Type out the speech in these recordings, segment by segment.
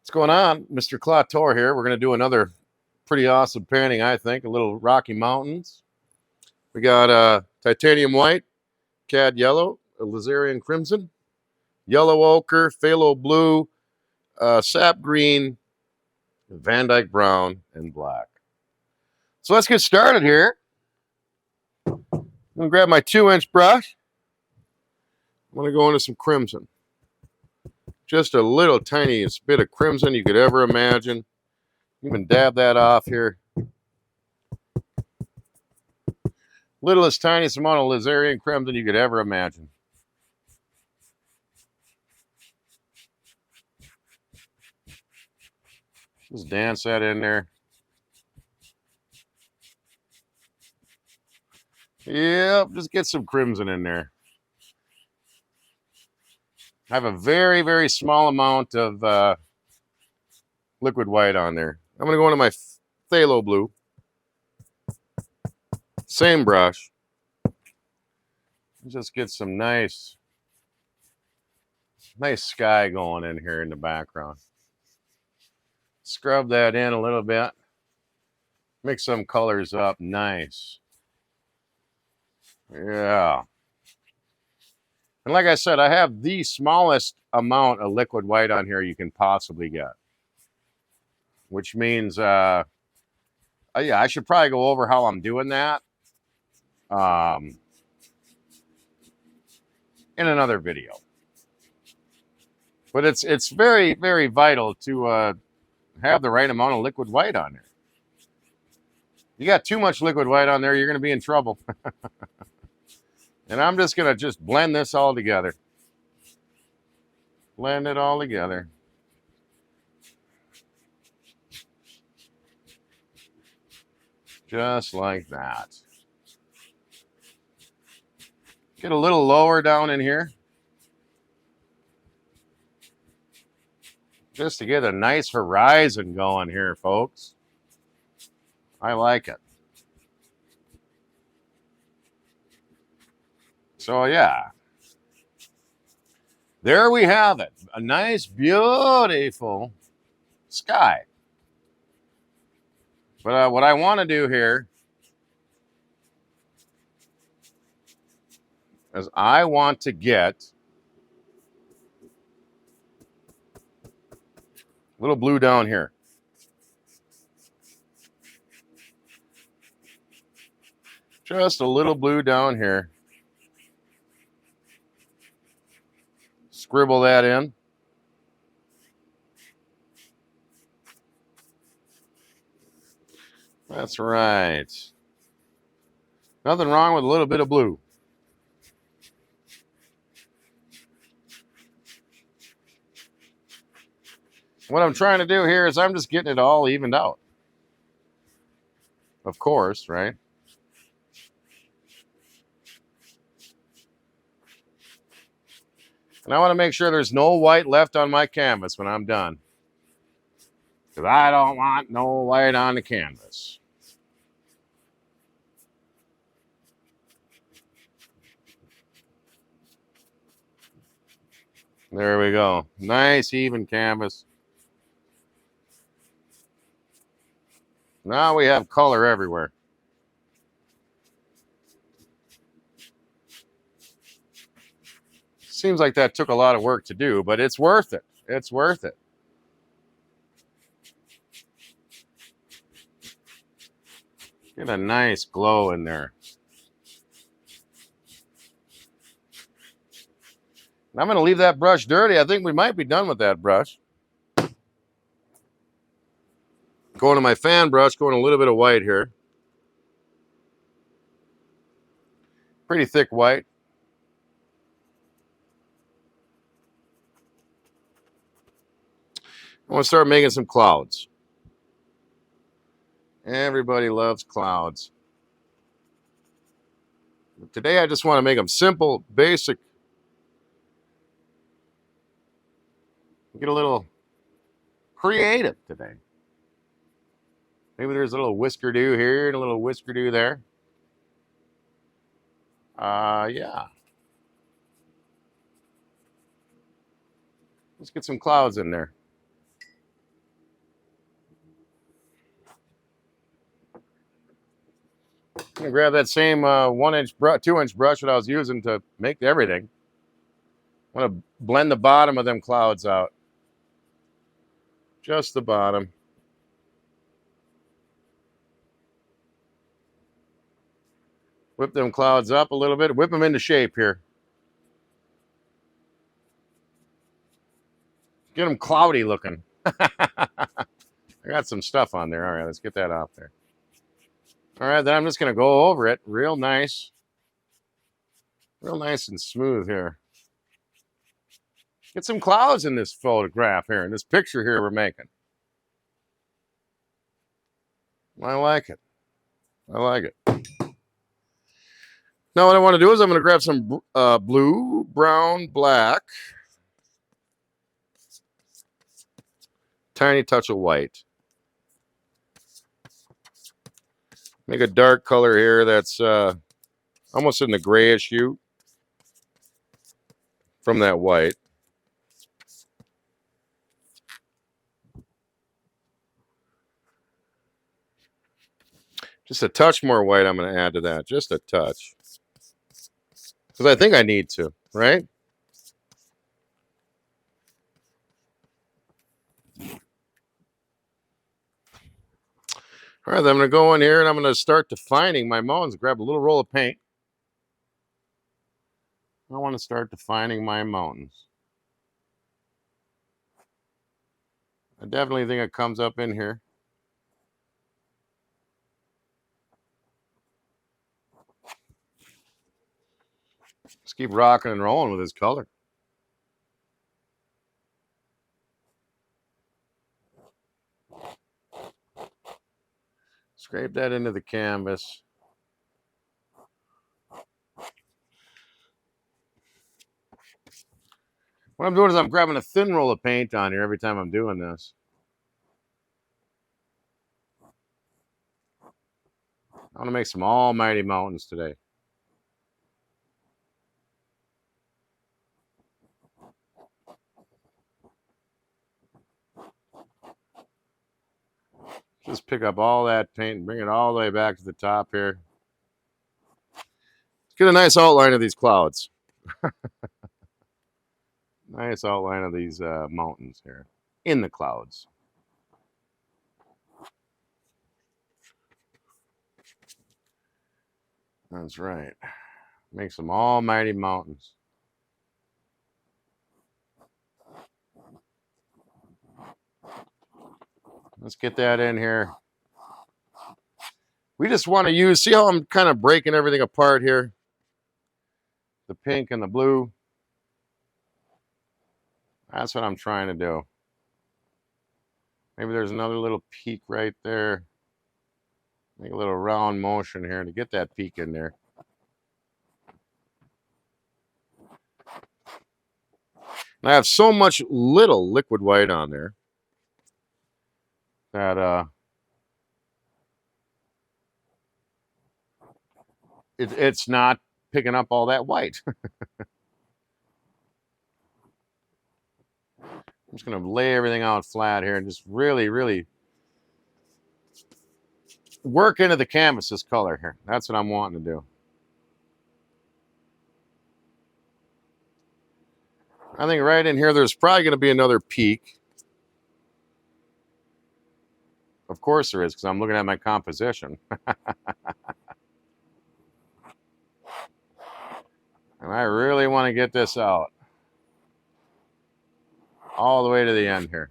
What's going on? Mr. Klotter here. We're going to do another pretty awesome painting, I think. A little Rocky Mountains. We got titanium white, cad yellow, Lazarian crimson, yellow ochre, phthalo blue, sap green, Van Dyke brown, and black. So let's get started here. I'm going to grab my 2-inch brush. I'm going to go into some crimson. Just a little tiniest bit of crimson you could ever imagine. You can dab that off here. Littlest, tiniest amount of Lazarian crimson you could ever imagine. Just dance that in there. Yep, just get some crimson in there. I have a very, very small amount of liquid white on there. I'm going to go into my phthalo blue. Same brush. Just get some nice sky going in here in the background. Scrub that in a little bit. Mix some colors up. Nice. Yeah. And like I said, I have the smallest amount of liquid white on here you can possibly get. Which means, yeah, I should probably go over how I'm doing that in another video. But it's very, very vital to have the right amount of liquid white on there. You got too much liquid white on there, you're going to be in trouble. And I'm just going to blend this all together. Blend it all together. Just like that. Get a little lower down in here. Just to get a nice horizon going here, folks. I like it. So, yeah. There we have it. A nice, beautiful sky. But what I want to do here is I want to get a little blue down here. Just a little blue down here. Scribble that in. That's right. Nothing wrong with a little bit of blue. What I'm trying to do here is I'm just getting it all evened out. Of course, right? And I want to make sure there's no white left on my canvas when I'm done. Because I don't want no white on the canvas. There we go. Nice even canvas. Now we have color everywhere. Seems like that took a lot of work to do, but it's worth it. It's worth it. Get a nice glow in there. I'm going to leave that brush dirty. I think we might be done with that brush. Going to my fan brush, going a little bit of white here. Pretty thick white. I want to start making some clouds. Everybody loves clouds. Today I just want to make them simple, basic. Get a little creative today. Maybe there's a little whisker-do here and a little whisker-do there. Yeah. Let's get some clouds in there. I'm gonna grab that same 1-inch brush, 2-inch brush that I was using to make everything. I'm gonna blend the bottom of them clouds out. Just the bottom. Whip them clouds up a little bit. Whip them into shape here. Get them cloudy looking. I got some stuff on there. All right, let's get that off there. All right, then I'm just going to go over it real nice. Real nice and smooth here. Get some clouds in this photograph here, in this picture here we're making. I like it. I like it. Now what I want to do is I'm going to grab some blue, brown, black. Tiny touch of white. Make a dark color here that's almost in the grayish hue from that white. Just a touch more white I'm going to add to that. Just a touch. Because I think I need to, right? All right, then I'm going to go in here and I'm going to start defining my mountains. Grab a little roll of paint. I want to start defining my mountains. I definitely think it comes up in here. Let's keep rocking and rolling with this color. Scrape that into the canvas. What I'm doing is I'm grabbing a thin roll of paint on here every time I'm doing this. I want to make some almighty mountains today. Just pick up all that paint and bring it all the way back to the top here. Get a nice outline of these clouds. Nice outline of these mountains here in the clouds. That's right. Make some almighty mountains. Let's get that in here. We just want to use, see how I'm kind of breaking everything apart here? The pink and the blue. That's what I'm trying to do. Maybe there's another little peak right there. Make a little round motion here to get that peak in there. And I have so much little liquid white on there that it's not picking up all that white. I'm just going to lay everything out flat here and just really, really work into the canvas this color here. That's what I'm wanting to do. I think right in here, there's probably going to be another peak. Of course there is, because I'm looking at my composition. And I really want to get this out all the way to the end here.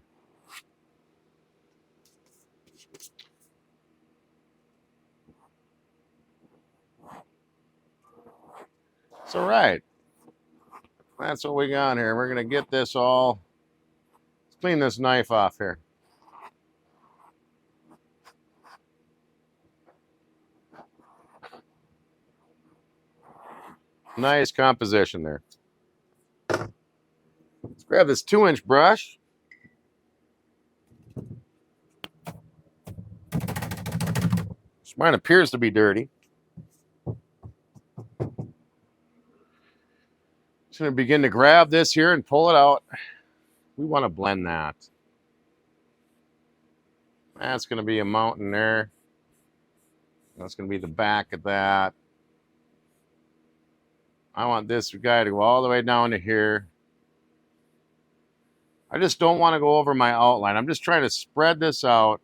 It's all right. That's what we got here. We're going to get this all. Let's clean this knife off here. Nice composition there. Let's grab this 2-inch brush. Mine appears to be dirty. Just going to begin to grab this here and pull it out. We want to blend that. That's going to be a mountain there. That's going to be the back of that. I want this guy to go all the way down to here. I just don't want to go over my outline. I'm just trying to spread this out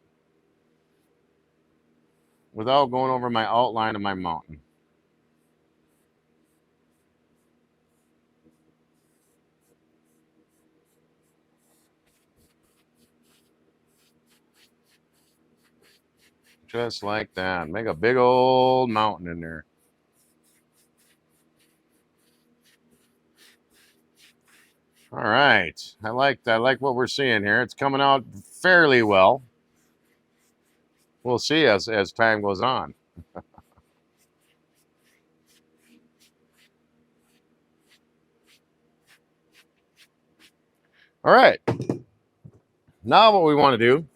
without going over my outline of my mountain. Just like that. Make a big old mountain in there. All right. I like what we're seeing here. It's coming out fairly well. We'll see as time goes on. All right. Now what we want to do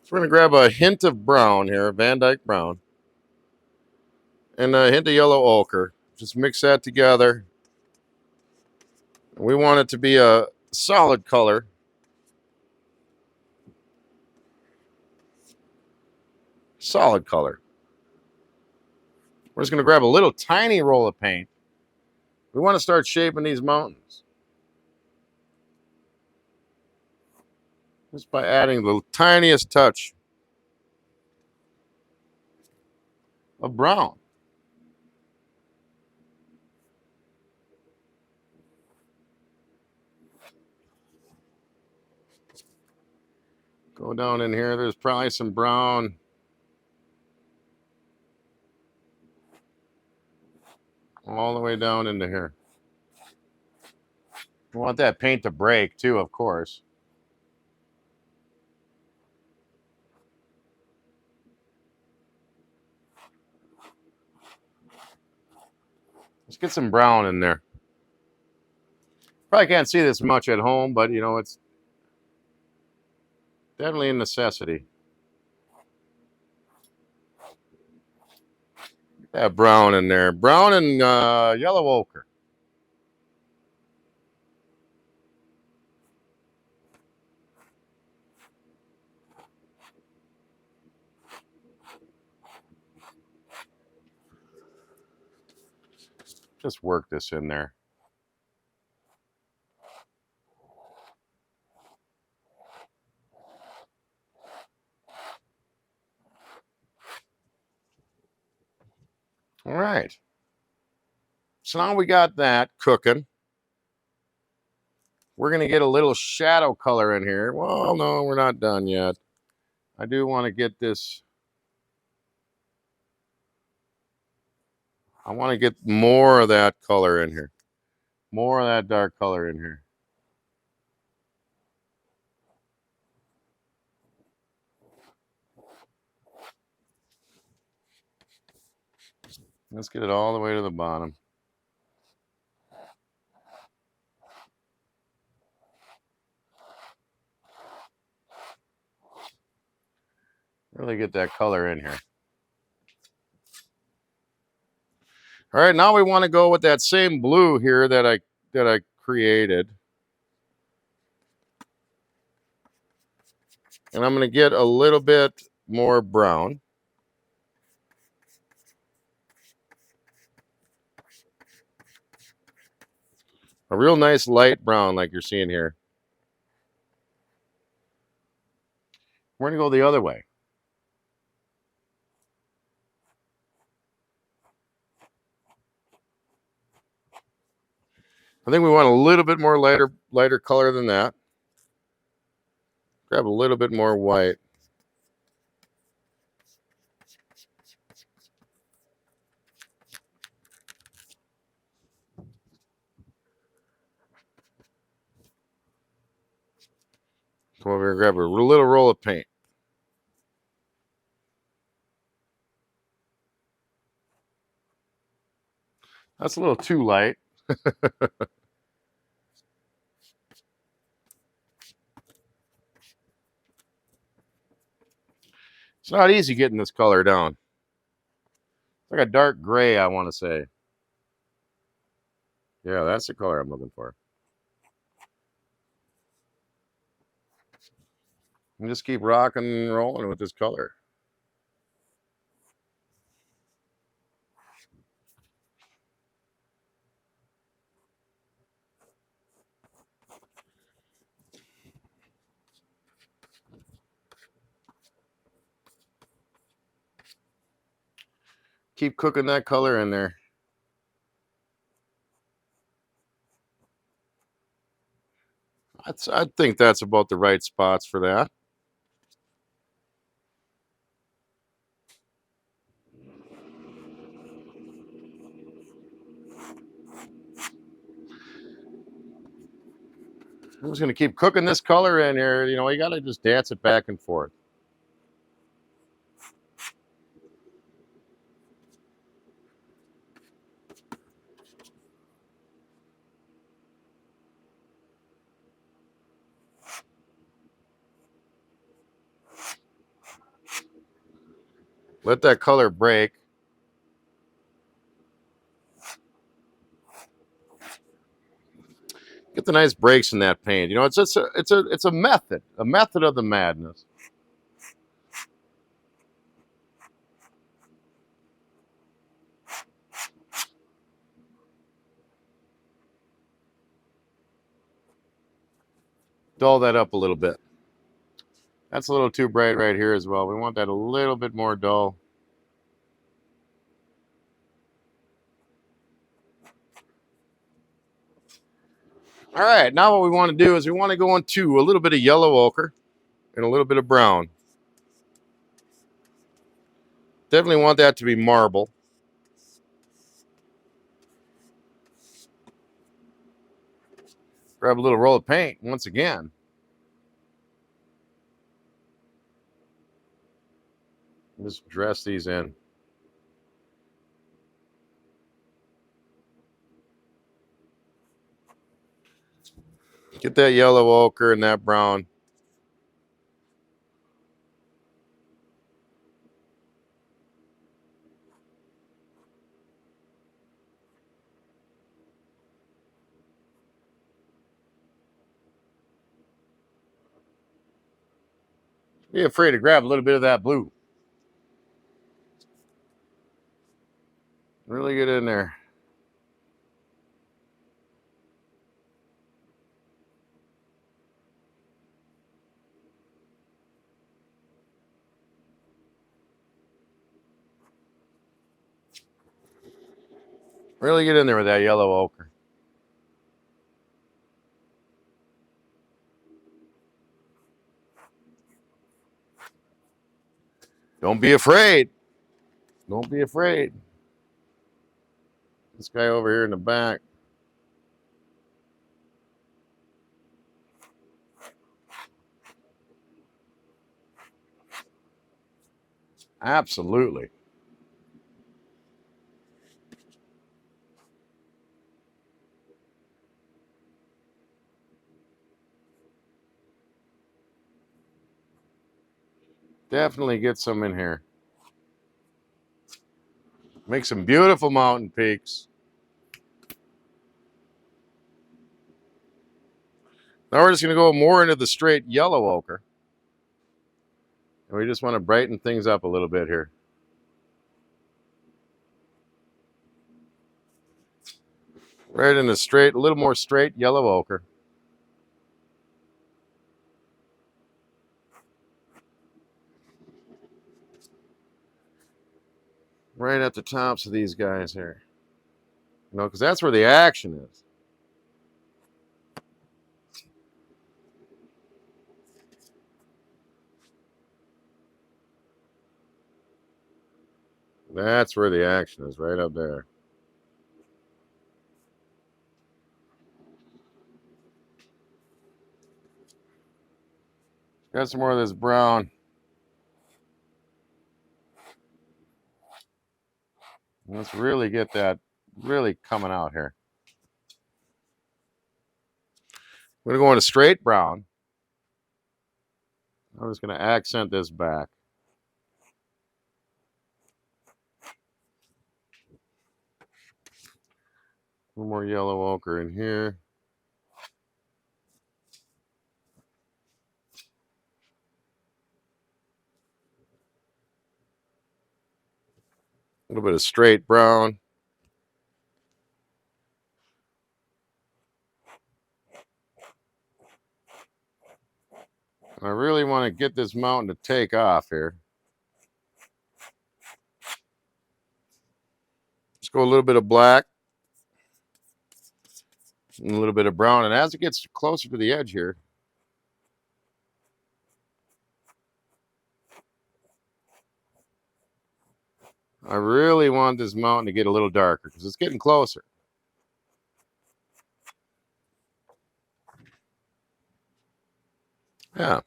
is we're going to grab a hint of brown here, Van Dyke brown, and a hint of yellow ochre. Just mix that together. We want it to be a solid color. Solid color. We're just going to grab a little tiny roll of paint. We want to start shaping these mountains. Just by adding the tiniest touch of brown. Go down in here. There's probably some brown. All the way down into here. We want that paint to break too, of course. Let's get some brown in there. Probably can't see this much at home, but you know, it's definitely a necessity. Get that brown in there. Brown and yellow ochre. Just work this in there. All right. So now we got that cooking. We're going to get a little shadow color in here. Well, no, we're not done yet. I do want to get this. I want to get more of that color in here. More of that dark color in here. Let's get it all the way to the bottom. Really get that color in here. All right, now we want to go with that same blue here that I created. And I'm going to get a little bit more brown. A real nice light brown like you're seeing here. We're going to go the other way. I think we want a little bit more lighter color than that. Grab a little bit more white. Come over here and grab a little roll of paint. That's a little too light. It's not easy getting this color down. It's like a dark gray, I want to say. Yeah, that's the color I'm looking for. And just keep rocking and rolling with this color. keep cooking that color in there. I think that's about the right spots for that. I'm just going to keep cooking this color in here. You know, you got to just dance it back and forth. Let that color break. Get the nice breaks in that paint. You know, it's just it's a method of the madness. Dull that up a little bit. That's a little too bright right here as well. We want that a little bit more dull. All right, now what we want to do is we want to go into a little bit of yellow ochre and a little bit of brown. Definitely want that to be marble. Grab a little roll of paint once again. Just dress these in. Get that yellow ochre and that brown. Be afraid to grab a little bit of that blue. Really get in there. Really get in there with that yellow ochre. Don't be afraid. Don't be afraid. This guy over here in the back. Absolutely. Definitely get some in here. Make some beautiful mountain peaks. Now we're just going to go more into the straight yellow ochre. And we just want to brighten things up a little bit here. Right in the straight, a little more straight yellow ochre. Right at the tops of these guys here. You know, because that's where the action is. That's where the action is, right up there. Got some more of this brown. Let's really get that really coming out here. We're going to go into straight brown. I'm just going to accent this back. A little more yellow ochre in here. A little bit of straight brown. I really want to get this mountain to take off here. go a little bit of black and a little bit of brown. And as it gets closer to the edge here, I really want this mountain to get a little darker because it's getting closer. Yeah.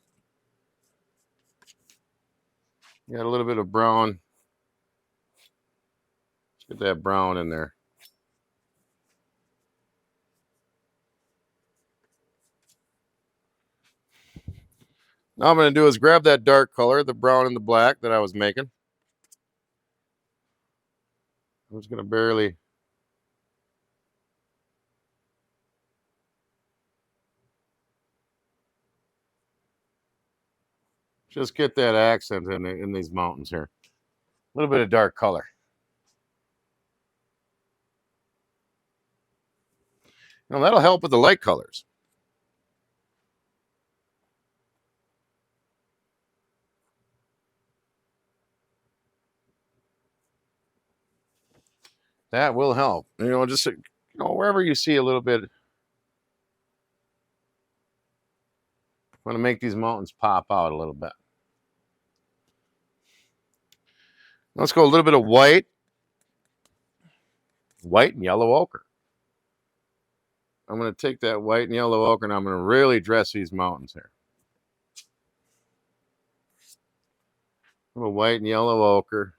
Got a little bit of brown. Let's get that brown in there. Now I'm going to do is grab that dark color, the brown and the black that I was making. I'm just going to barely just get that accent in these mountains here. A little bit of dark color. Now that'll help with the light colors. That will help. Just wherever you see a little bit. Want to make these mountains pop out a little bit. Let's go a little bit of white and yellow ochre. I'm going to take that white and yellow ochre and I'm going to really dress these mountains here. A little white and yellow ochre.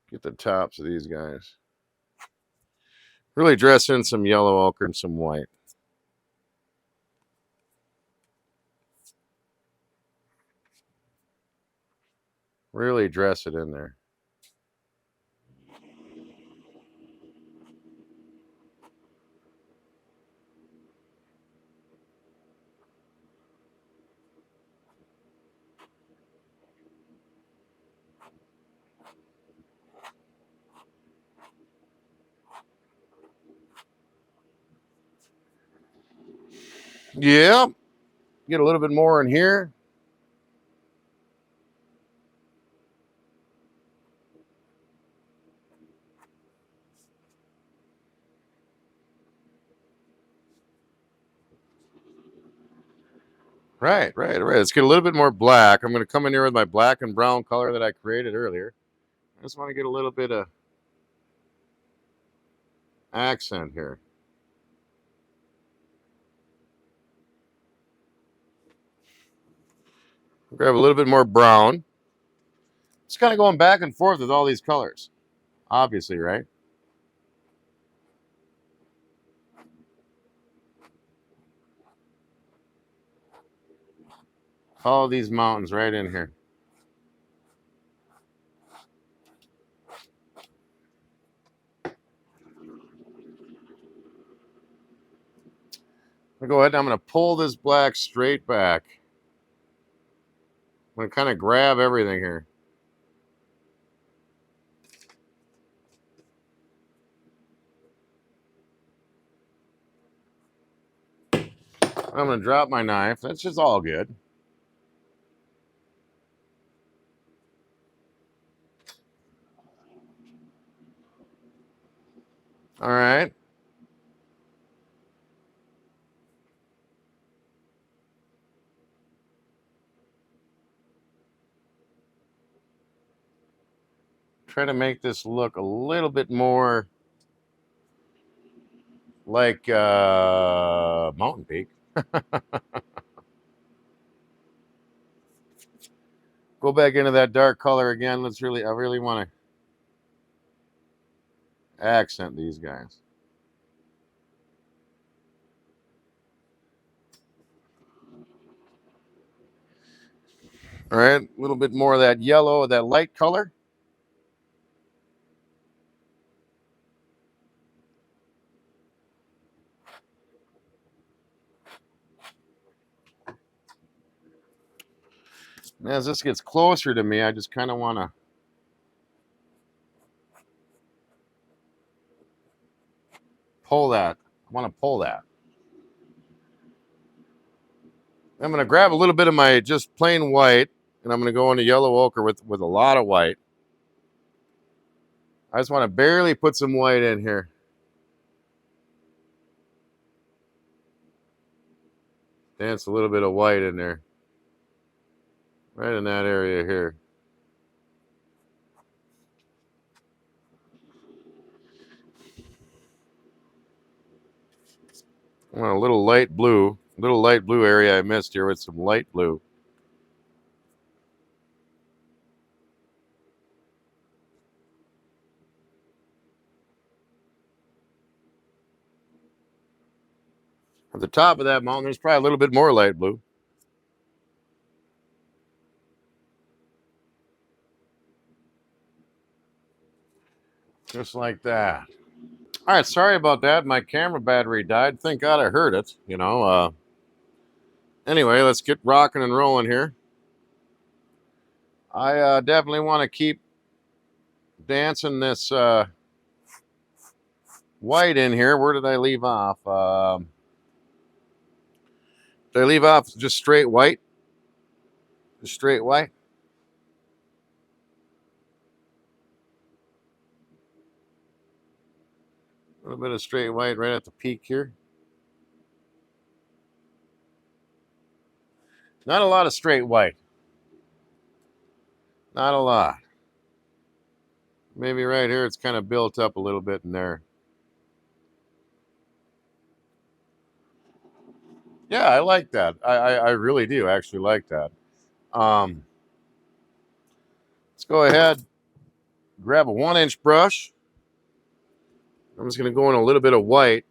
Get the tops of these guys. Really dress in some yellow ochre and some white. Really dress it in there. Yeah. Get a little bit more in here. Right. Let's get a little bit more black. I'm going to come in here with my black and brown color that I created earlier. I just want to get a little bit of accent here. Grab a little bit more brown. Just kind of going back and forth with all these colors. Obviously, right? All these mountains right in here. I'm going to go ahead and I'm going to pull this black straight back. I'm going to kind of grab everything here. I'm going to drop my knife. That's just all good. All right. Try to make this look a little bit more like Mountain Peak. Go back into that dark color again. I really want to accent these guys. All right, a little bit more of that yellow, that light color. And as this gets closer to me, I just kind of want to pull that. I want to pull that. I'm going to grab a little bit of my just plain white, and I'm going to go into yellow ochre with a lot of white. I just want to barely put some white in here. Dance a little bit of white in there. Right in that area here. I want a little light blue area I missed here with some light blue. At the top of that mountain, there's probably a little bit more light blue. Just like that. All right, sorry about that. My camera battery died. Thank God I heard it, you know. Anyway, let's get rocking and rolling here. I definitely want to keep dancing this white in here. Where did I leave off? Did I leave off just straight white? Just straight white? A little bit of straight white right at the peak here. Not a lot of straight white. Not a lot. Maybe right here it's kind of built up a little bit in there. Yeah, I like that. I really do actually like that. Let's go ahead, grab a 1-inch brush. I'm just going to go in a little bit of white.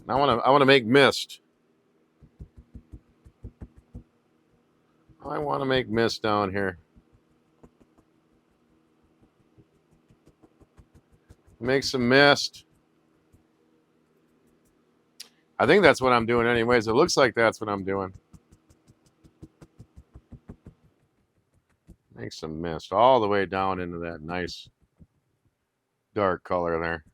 I want to make mist. I want to make mist down here. Make some mist. I think that's what I'm doing anyways. It looks like that's what I'm doing. Make some mist all the way down into that nice dark color there.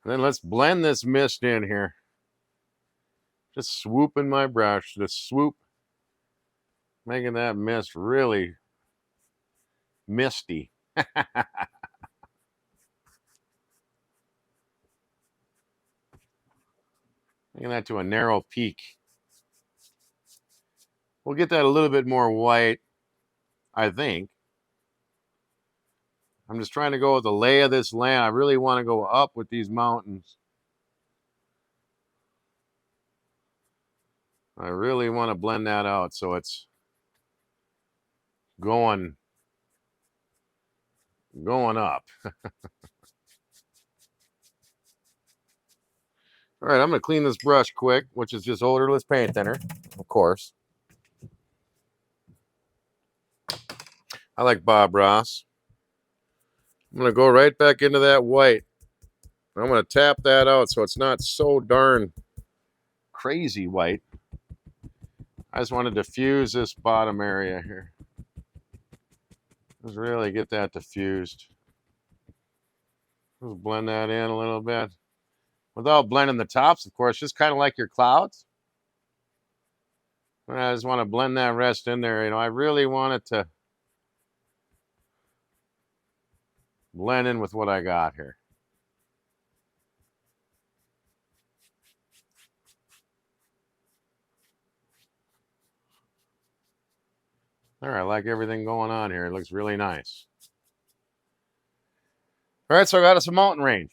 And then let's blend this mist in here. Just swooping my brush, just swoop, making that mist really misty. Making that to a narrow peak. We'll get that a little bit more white, I think. I'm just trying to go with the lay of this land. I really want to go up with these mountains. I really want to blend that out so it's going up. All right, I'm going to clean this brush quick, which is just odorless paint thinner, of course. I like Bob Ross. I'm going to go right back into that white. I'm going to tap that out so it's not so darn crazy white. I just want to diffuse this bottom area here. Just really get that diffused. Just blend that in a little bit. Without blending the tops, of course, just kind of like your clouds. I just want to blend that rest in there. You know, I really want it to blend in with what I got here. All right, I like everything going on here. It looks really nice. All right, so I got us a mountain range.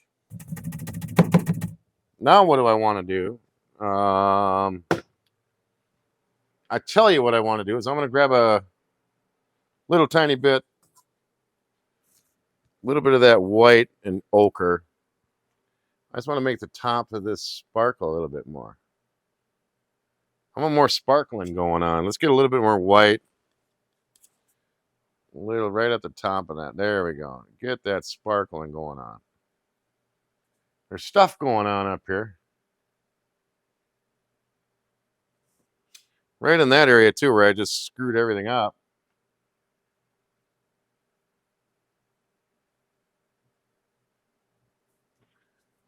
Now what do I want to do? I tell you what I want to do is I'm going to grab a little tiny bit, of that white and ochre. I just want to make the top of this sparkle a little bit more. I want more sparkling going on. Let's get a little bit more white. A little right at the top of that. There we go. Get that sparkling going on. There's stuff going on up here. Right in that area too, where I just screwed everything up.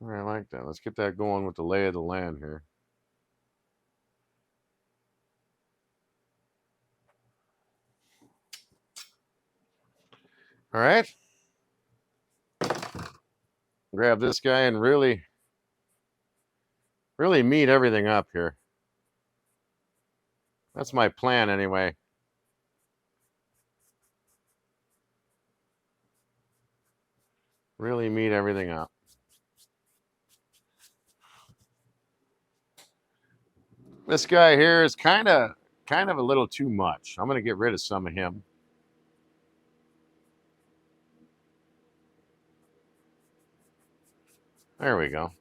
I like that. Let's get that going with the lay of the land here. All right. Grab this guy and really meet everything up here. That's my plan anyway. Really meet everything up. This guy here is kind of a little too much. I'm going to get rid of some of him. There we go.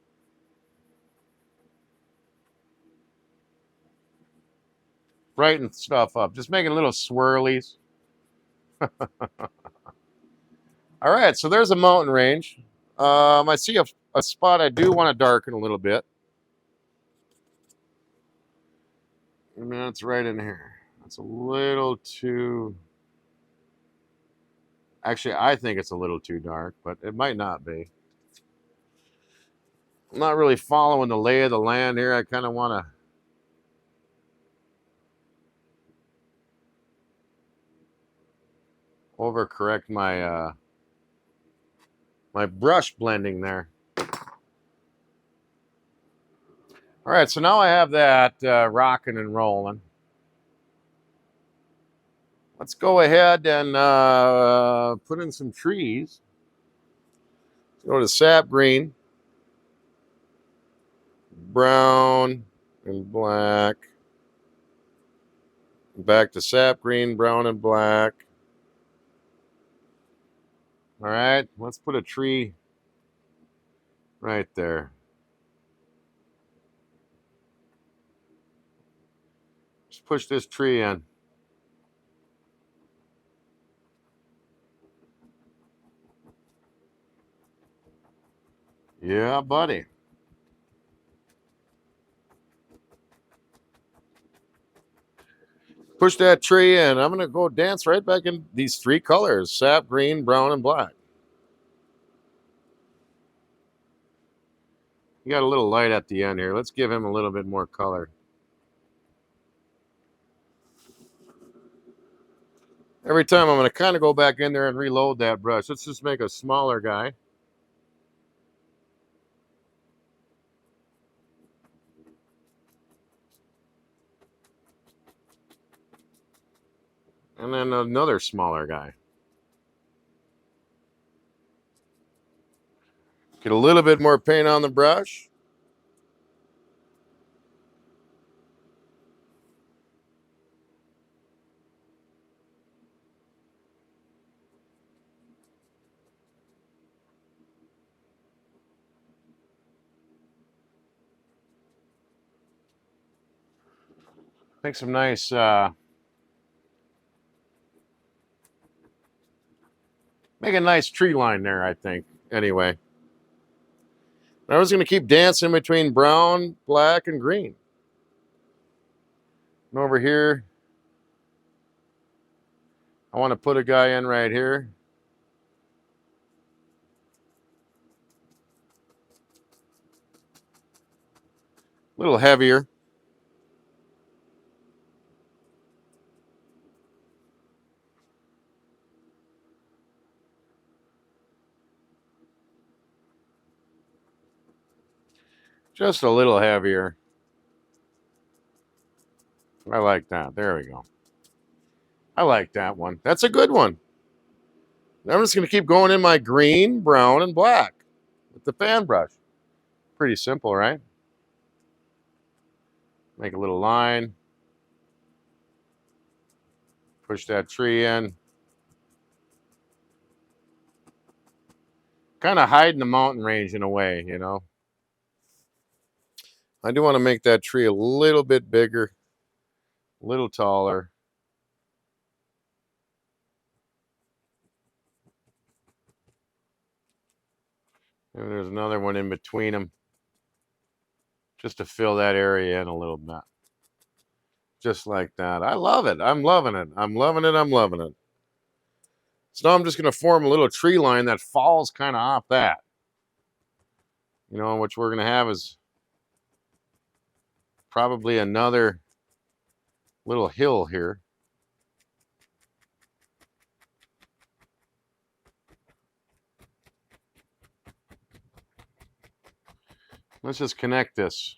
Brighten stuff up. Just making little swirlies. All right, so there's a mountain range. I see a spot I do want to darken a little bit. And that's right in here. That's a little too... Actually, I think it's a little too dark, but it might not be. I'm not really following the lay of the land here. I kind of want to... overcorrect my my brush blending there. All right, so now I have that rocking and rolling. Let's go ahead and put in some trees. Let's go to sap green, brown, and black. Back to sap green, brown, and black. All right, let's put a tree right there. Just push this tree in. Yeah, buddy. Push that tree in. I'm going to go dance right back in these three colors, sap green, brown, and black. You got a little light at the end here. Let's give him a little bit more color. Every time I'm going to kind of go back in there and reload that brush. Let's just make a smaller guy. And then another smaller guy. Get a little bit more paint on the brush. Make some nice make a nice tree line there, I think. Anyway. I was going to keep dancing between brown, black, and green. And over here, I want to put a guy in right here. A little heavier. Just a little heavier. I like that. There we go. I like that one. That's a good one. I'm just going to keep going in my green, brown, and black with the fan brush. Pretty simple, right? Make a little line. Push that tree in. Kind of hiding the mountain range in a way, you know. I do want to make that tree a little bit bigger, a little taller. And there's another one in between them, just to fill that area in a little bit. Just like that. I love it. I'm loving it. I'm loving it. I'm loving it. So now I'm just going to form a little tree line that falls kind of off that. You know, which we're going to have is probably another little hill here. Let's just connect this.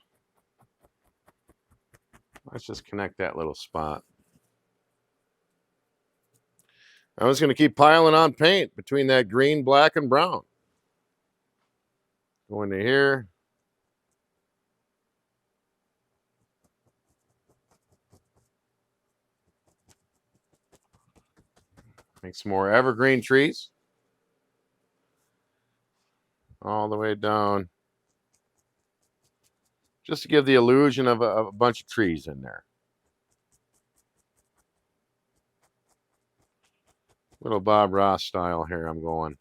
Let's just connect that little spot. I was going to keep piling on paint between that green, black, and brown. Go into here. Make some more evergreen trees. All the way down. Just to give the illusion of a bunch of trees in there. Little Bob Ross style here I'm going.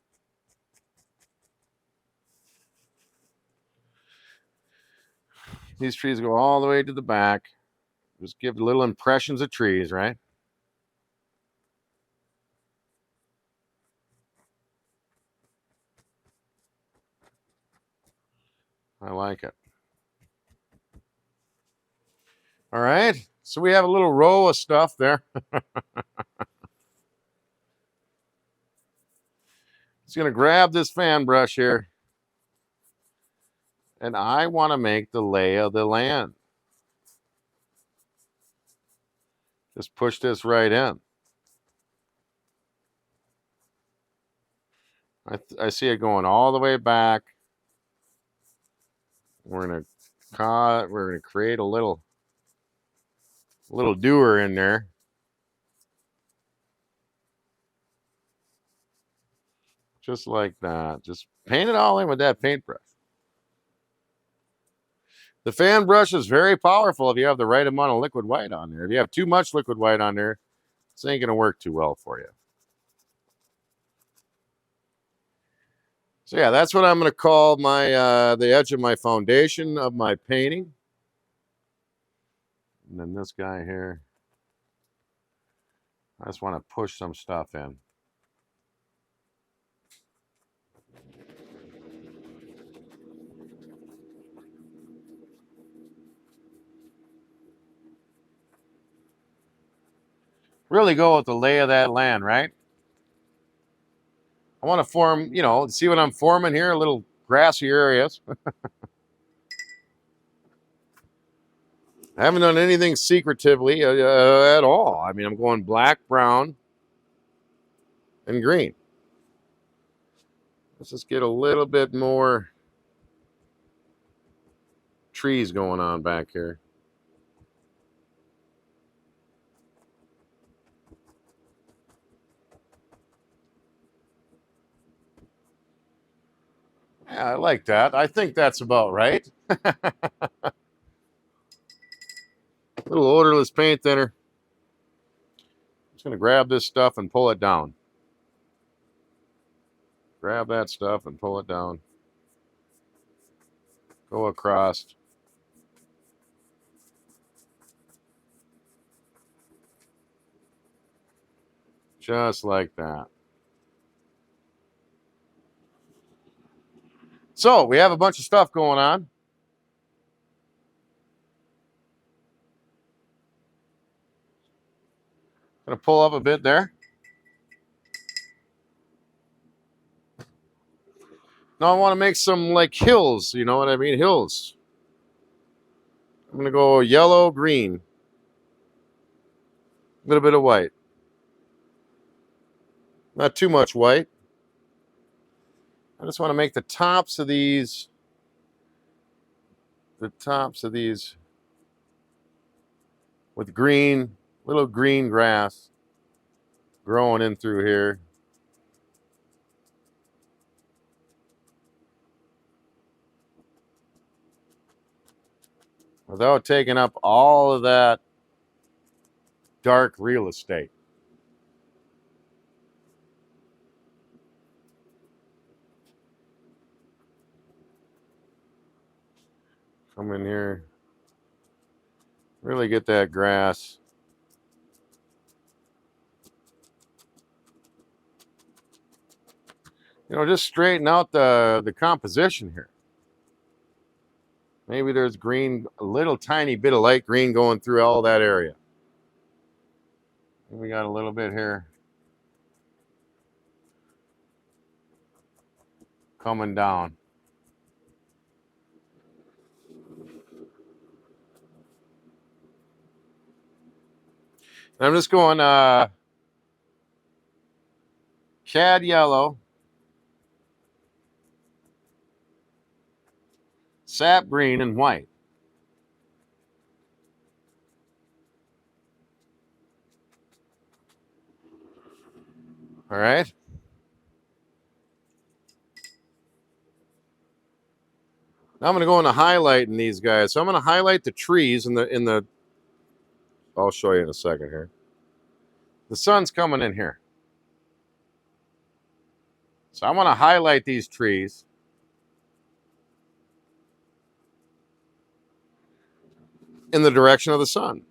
These trees go all the way to the back. Just give little impressions of trees, right? I like it. All right. So we have a little row of stuff there. Just going to grab this fan brush here. And I want to make the lay of the land. Just push this right in. I see it going all the way back. We're gonna create a little doer in there. Just like that. Just paint it all in with that paintbrush. The fan brush is very powerful if you have the right amount of liquid white on there. If you have too much liquid white on there, this ain't gonna work too well for you. So yeah, that's what I'm gonna call my the edge of my foundation of my painting. And then this guy here, I just want to push some stuff in. Really go with the lay of that land, right? I want to form, you know, see what I'm forming here, a little grassy areas. I haven't done anything secretively at all. I mean, I'm going black, brown, and green. Let's just get a little bit more trees going on back here. Yeah, I like that. I think that's about right. Little odorless paint thinner. Just going to grab this stuff and pull it down. Grab that stuff and pull it down. Go across. Just like that. So we have a bunch of stuff going on. Gonna pull up a bit there. Now I want to make some like hills, you know what I mean? Hills. I'm gonna go yellow, green. A little bit of white. Not too much white. I just want to make the tops of these with green, little green grass growing in through here. Without taking up all of that dark real estate. Come in here, really get that grass. You know, just straighten out the composition here. Maybe there's green, a little tiny bit of light green going through all that area. We got a little bit here coming down. I'm just going cad yellow, sap green, and white. All right. Now I'm going to go into highlighting these guys. So I'm going to highlight the trees in the. I'll show you in a second here. The sun's coming in here. So I'm going to highlight these trees. In the direction of the sun.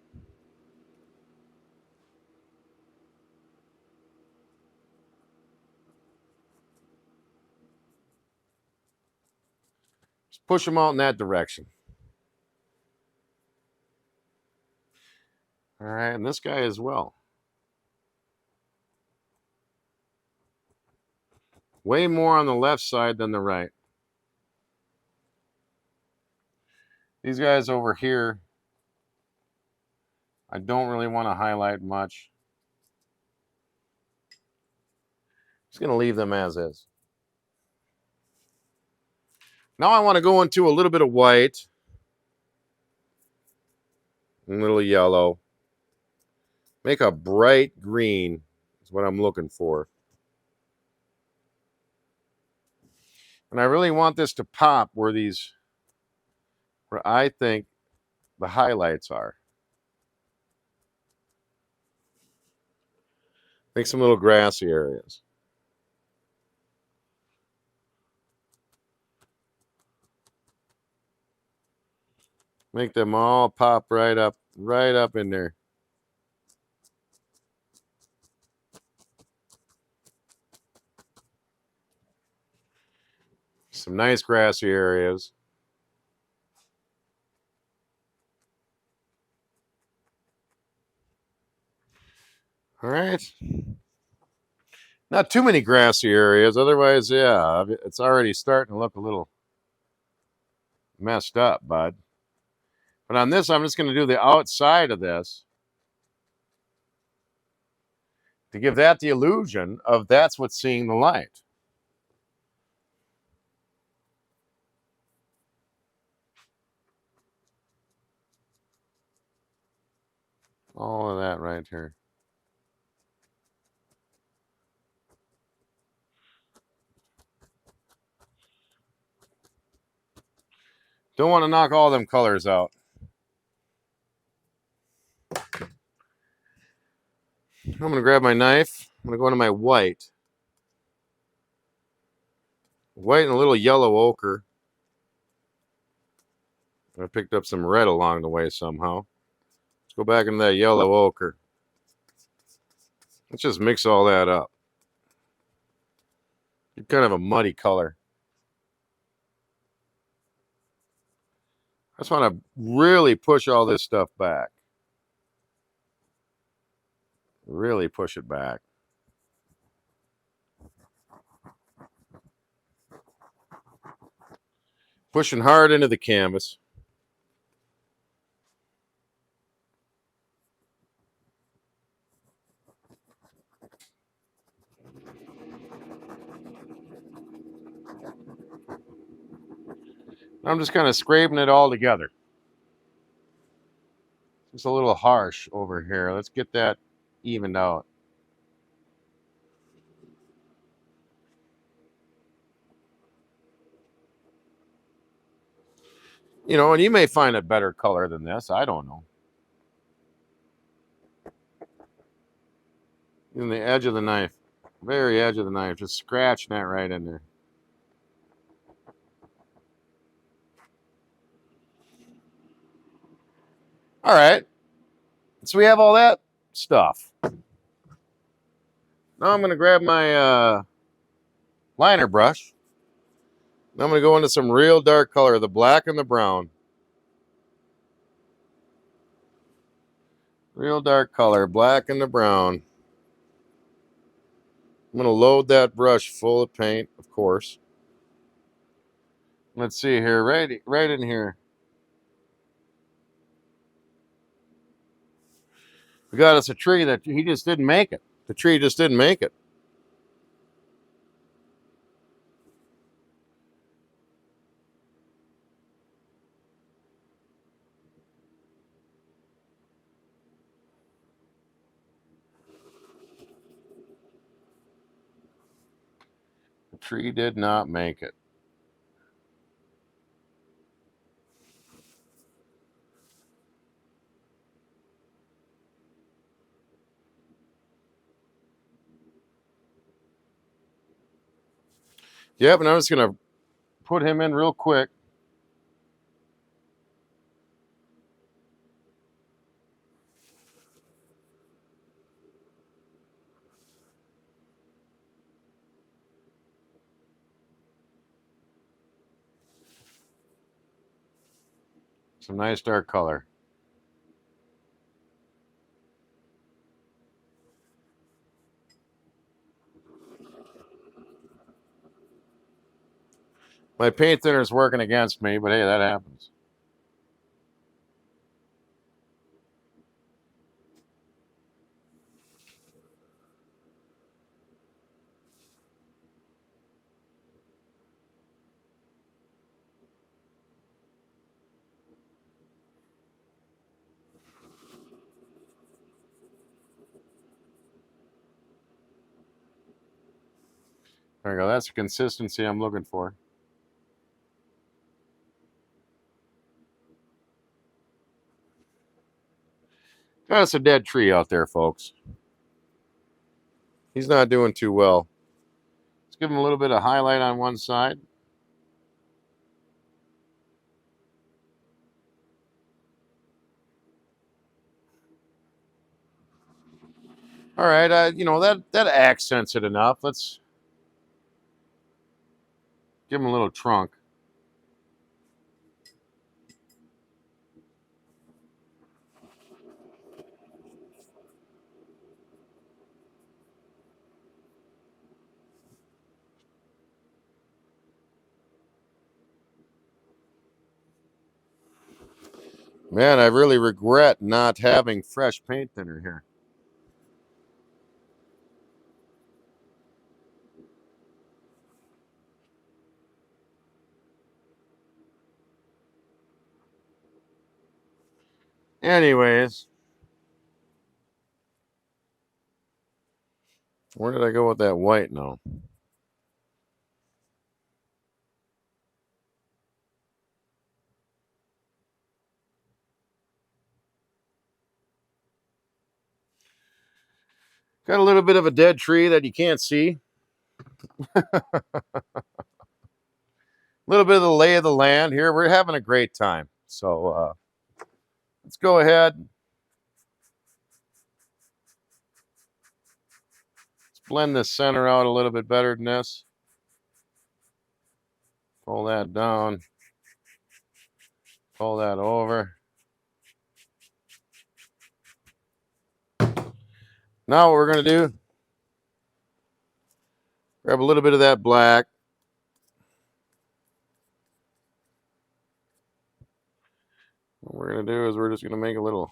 Just push them out in that direction. All right, and this guy as well. Way more on the left side than the right. These guys over here, I don't really want to highlight much. Just going to leave them as is. Now I want to go into a little bit of white. A little yellow. Make a bright green is what I'm looking for. And I really want this to pop where I think the highlights are. Make some little grassy areas. Make them all pop right up in there. Some nice grassy areas. All right. Not too many grassy areas. Otherwise, yeah, it's already starting to look a little messed up, bud. But on this, I'm just going to do the outside of this to give that the illusion of that's what's seeing the light. All of that right here. Don't want to knock all them colors out. I'm going to grab my knife. I'm going to go into my white. White and a little yellow ochre. I picked up some red along the way somehow. Let's go back into that yellow ochre. Let's just mix all that up. It's kind of a muddy color. I just want to really push all this stuff back. Really push it back. Pushing hard into the canvas. I'm just kind of scraping it all together. It's a little harsh over here. Let's get that evened out. You know, and you may find a better color than this. I don't know. In the edge of the knife. Very edge of the knife. Just scratching that right in there. All right. So we have all that stuff. Now I'm going to grab my liner brush. I'm going to go into some real dark color, the black and the brown. Real dark color, black and the brown. I'm going to load that brush full of paint, of course. Let's see here, right in here. We got us a tree that he just didn't make it. The tree just didn't make it. The tree did not make it. Yep, and I'm just going to put him in real quick. Some nice dark color. My paint thinner is working against me, but hey, that happens. There we go. That's the consistency I'm looking for. Got us a dead tree out there, folks. He's not doing too well. Let's give him a little bit of highlight on one side. All right, you know, that accents it enough. Let's give him a little trunk. Man, I really regret not having fresh paint thinner here. Anyways, where did I go with that white now? Got a little bit of a dead tree that you can't see. A little bit of the lay of the land here. We're having a great time. So let's go ahead. Let's blend the center out a little bit better than this. Pull that down. Pull that over. Now what we're going to do, grab a little bit of that black. What we're going to do is we're just going to make a little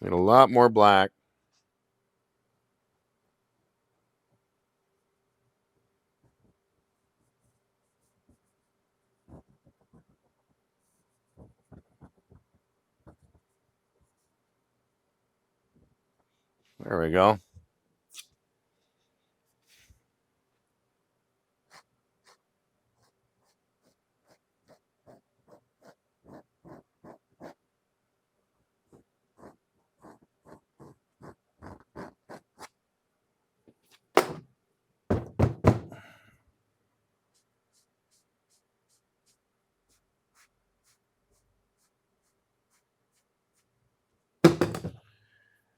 a lot more black. There we go.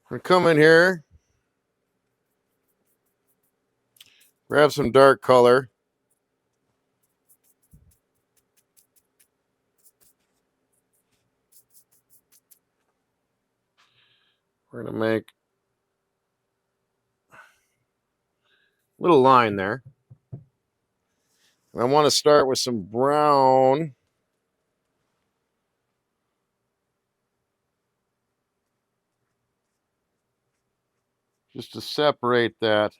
We're going to come in here, grab some dark color. We're going to make a little line there. And I want to start with some brown. Just to separate that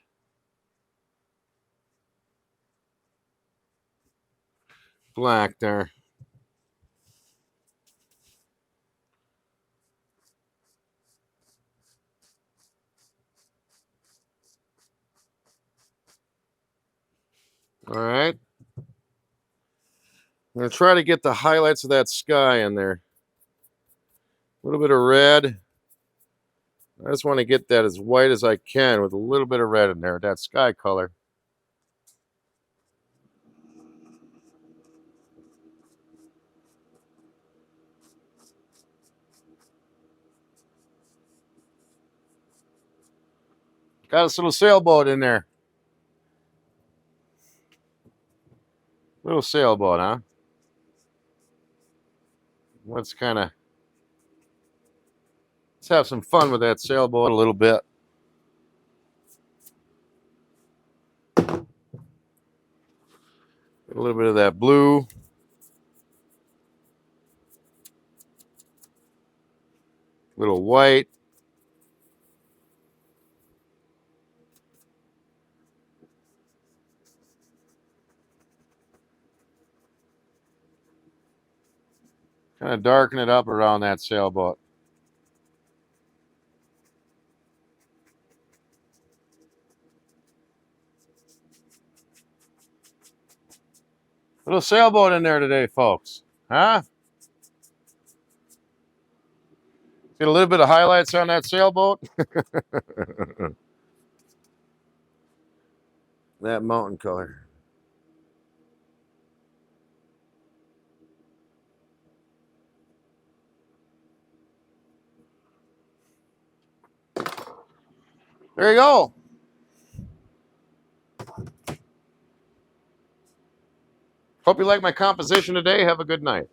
black there. All right. I'm going to try to get the highlights of that sky in there. A little bit of red. I just want to get that as white as I can with a little bit of red in there, that sky color. Got this little sailboat in there. Little sailboat, huh? Let's have some fun with that sailboat a little bit. A little bit of that blue. Little white. Kind of darken it up around that sailboat. Little sailboat in there today, folks. Huh? Get a little bit of highlights on that sailboat. That mountain color. There you go. Hope you like my composition today. Have a good night.